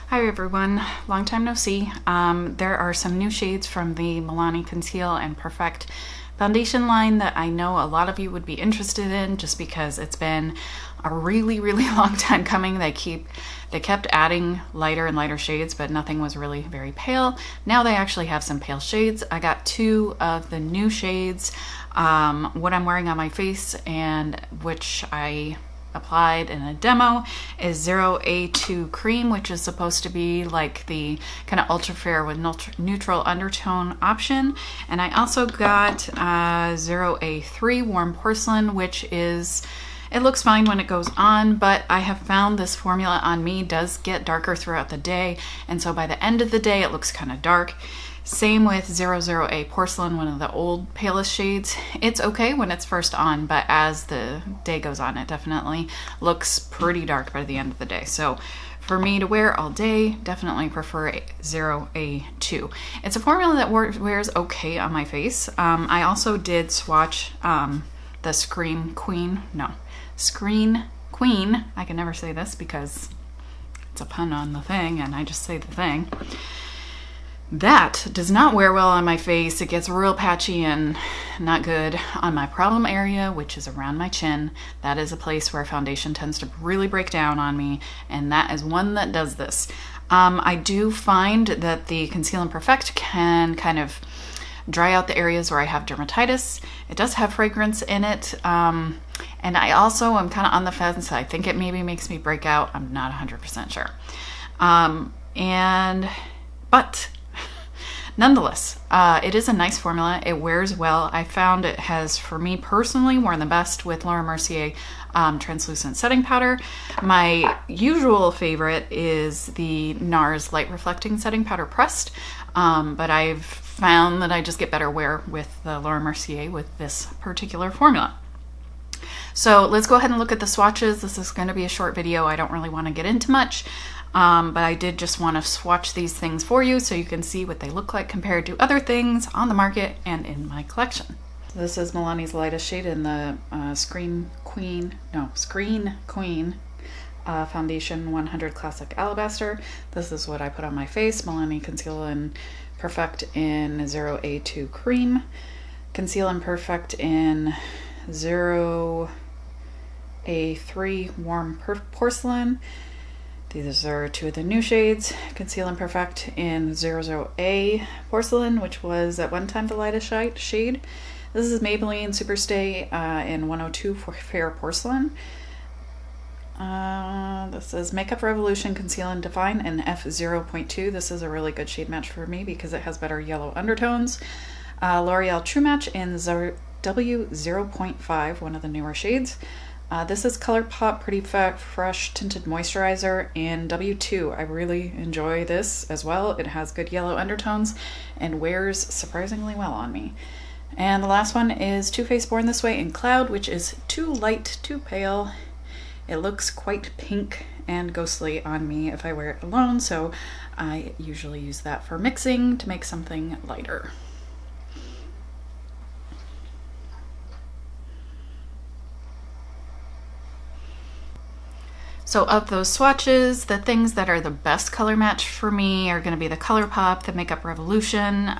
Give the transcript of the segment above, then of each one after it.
Hi everyone, long time no see. There are some new shades from the Milani Conceal and Perfect foundation line that I know a lot of you would be interested in just because it's been a really long time coming. They kept adding lighter and lighter shades, but nothing was really very pale. Now they actually have some pale shades. I got two of the new shades. What I'm wearing on my face and which I applied in a demo is 0A2 Cream, which is supposed to be like the kind of ultra fair with neutral undertone option. And I also got 0A3 Warm Porcelain, which is, it looks fine when it goes on, but I have found this formula on me does get darker throughout the day, and so by the end of the day it looks kind of dark. Same with 00A Porcelain, one of the old palest shades. It's okay when it's first on, but as the day goes on, it definitely looks pretty dark by the end of the day. So for me to wear all day, definitely prefer 0A2. It's a formula that wears okay on my face. I also did swatch the Screen Queen. I can never say this because it's a pun on the thing and I just say the thing. That does not wear well on my face. It gets real patchy and not good on my problem area, which is around my chin. That is a place where foundation tends to really break down on me, and that is one that does this. I do find that the Conceal and Perfect can kind of dry out the areas where I have dermatitis. It does have fragrance in it, and I also am kind of on the fence. I think it maybe makes me break out. I'm not 100% sure. But nonetheless, it is a nice formula. It wears well. I found it has, for me personally, worn the best with Laura Mercier translucent setting powder. My usual favorite is the NARS light reflecting setting powder pressed, but I've found that I just get better wear with the Laura Mercier with this particular formula. So let's go ahead and look at the swatches. This is going to be a short video. I don't really want to get into much. But I did just want to swatch these things for you so you can see what they look like compared to other things on the market and in my collection. This is Milani's lightest shade in the Screen Queen Foundation 100 Classic Alabaster. This is what I put on my face. Milani Conceal and Perfect in 0A2 Cream. Conceal and Perfect in 0A3 Warm Porcelain. These are two of the new shades. Conceal and Perfect in 00A Porcelain, which was at one time the lightest shade. This is Maybelline Superstay in 102 for Fair Porcelain. This is Makeup Revolution Conceal and Define in F0.2. This is a really good shade match for me because it has better yellow undertones. L'Oreal True Match in W0.5, one of the newer shades. This is Colourpop Pretty Fresh Tinted Moisturizer in W2. I really enjoy this as well. It has good yellow undertones and wears surprisingly well on me. And the last one is Too Faced Born This Way in Cloud, which is too light, too pale. It looks quite pink and ghostly on me if I wear it alone, so I usually use that for mixing to make something lighter. So of those swatches, the things that are the best color match for me are going to be the Colourpop, the Makeup Revolution,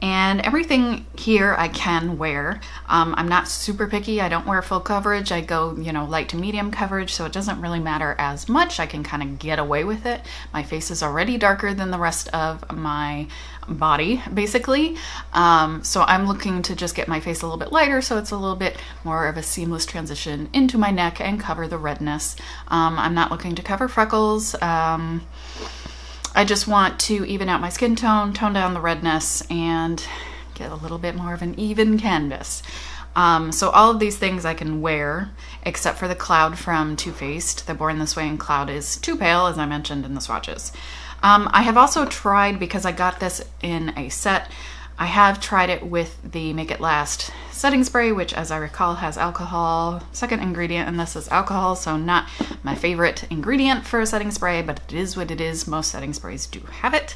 and everything here I can wear. I'm not super picky. I don't wear full coverage. I go, light to medium coverage, so it doesn't really matter as much. I can kind of get away with it. My face is already darker than the rest of my body, basically. So I'm looking to just get my face a little bit lighter so it's a little bit more of a seamless transition into my neck and cover the redness. I'm not looking to cover freckles. I just want to even out my skin tone, tone down the redness, and get a little bit more of an even canvas. So all of these things I can wear, except for the Cloud from Too Faced. The Born This Way in Cloud is too pale, as I mentioned in the swatches. I have also tried, because I got this in a set, I have tried it with the Make It Last setting spray, which as I recall has alcohol, second ingredient, and this is alcohol, so not my favorite ingredient for a setting spray, but it is what it is. Most setting sprays do have it.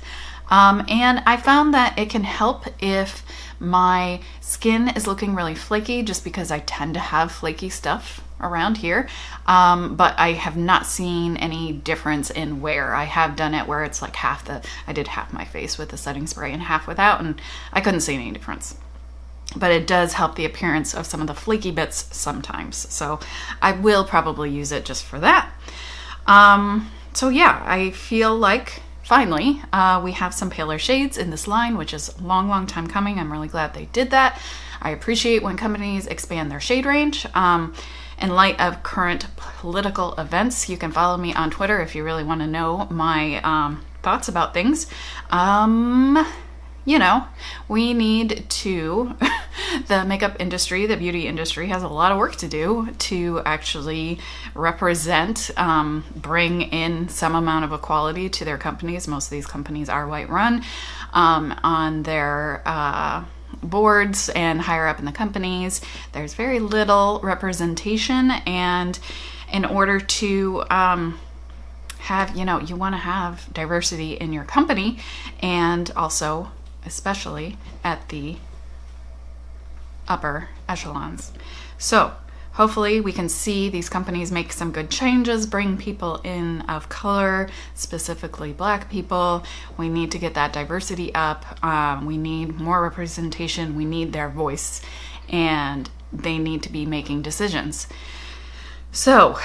And I found that it can help if my skin is looking really flaky, just because I tend to have flaky stuff around here, but I have not seen any difference in wear. I have done it where it's like I did half my face with the setting spray and half without, and I couldn't see any difference. But it does help the appearance of some of the flaky bits sometimes. So I will probably use it just for that. So yeah, I feel like finally we have some paler shades in this line, which is a long time coming. I'm really glad they did that. I appreciate when companies expand their shade range. In light of current political events, you can follow me on Twitter if you really want to know my thoughts about things. You know, we need to, the makeup industry, the beauty industry has a lot of work to do to actually represent, bring in some amount of equality to their companies. Most of these companies are white run, on their boards and higher up in the companies. There's very little representation, and in order to have, you know, you want to have diversity in your company, and also especially at the upper echelons. So hopefully we can see these companies make some good changes, bring people in of color, specifically Black people. We need to get that diversity up. We need more representation. We need their voice, and they need to be making decisions. So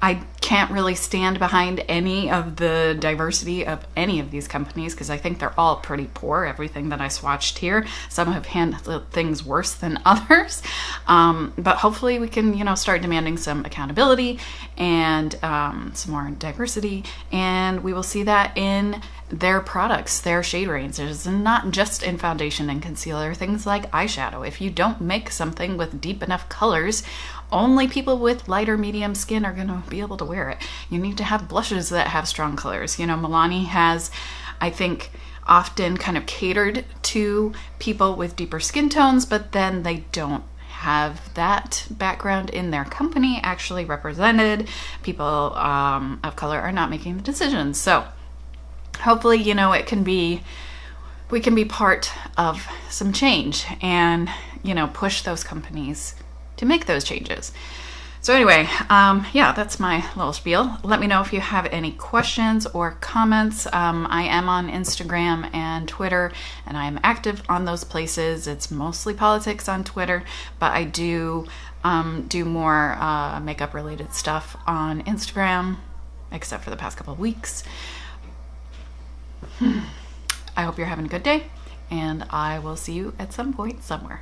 I can't really stand behind any of the diversity of any of these companies because I think they're all pretty poor, everything that I swatched here. Some have handled things worse than others. But hopefully we can, you know, start demanding some accountability and some more diversity, and we will see that in their products, their shade ranges, and not just in foundation and concealer, things like eyeshadow. If you don't make something with deep enough colors, only people with lighter medium skin are going to be able to wear it. You need to have blushes that have strong colors. You know, Milani has, I think, often kind of catered to people with deeper skin tones, but then they don't have that background in their company actually represented. People of color are not making the decisions. So hopefully, you know, we can be part of some change and, you know, push those companies to make those changes. So anyway, yeah, that's my little spiel. Let me know if you have any questions or comments. I am on Instagram and Twitter, and I am active on those places. It's mostly politics on Twitter, but I do do more makeup related stuff on Instagram, except for the past couple of weeks. I hope you're having a good day, and I will see you at some point somewhere.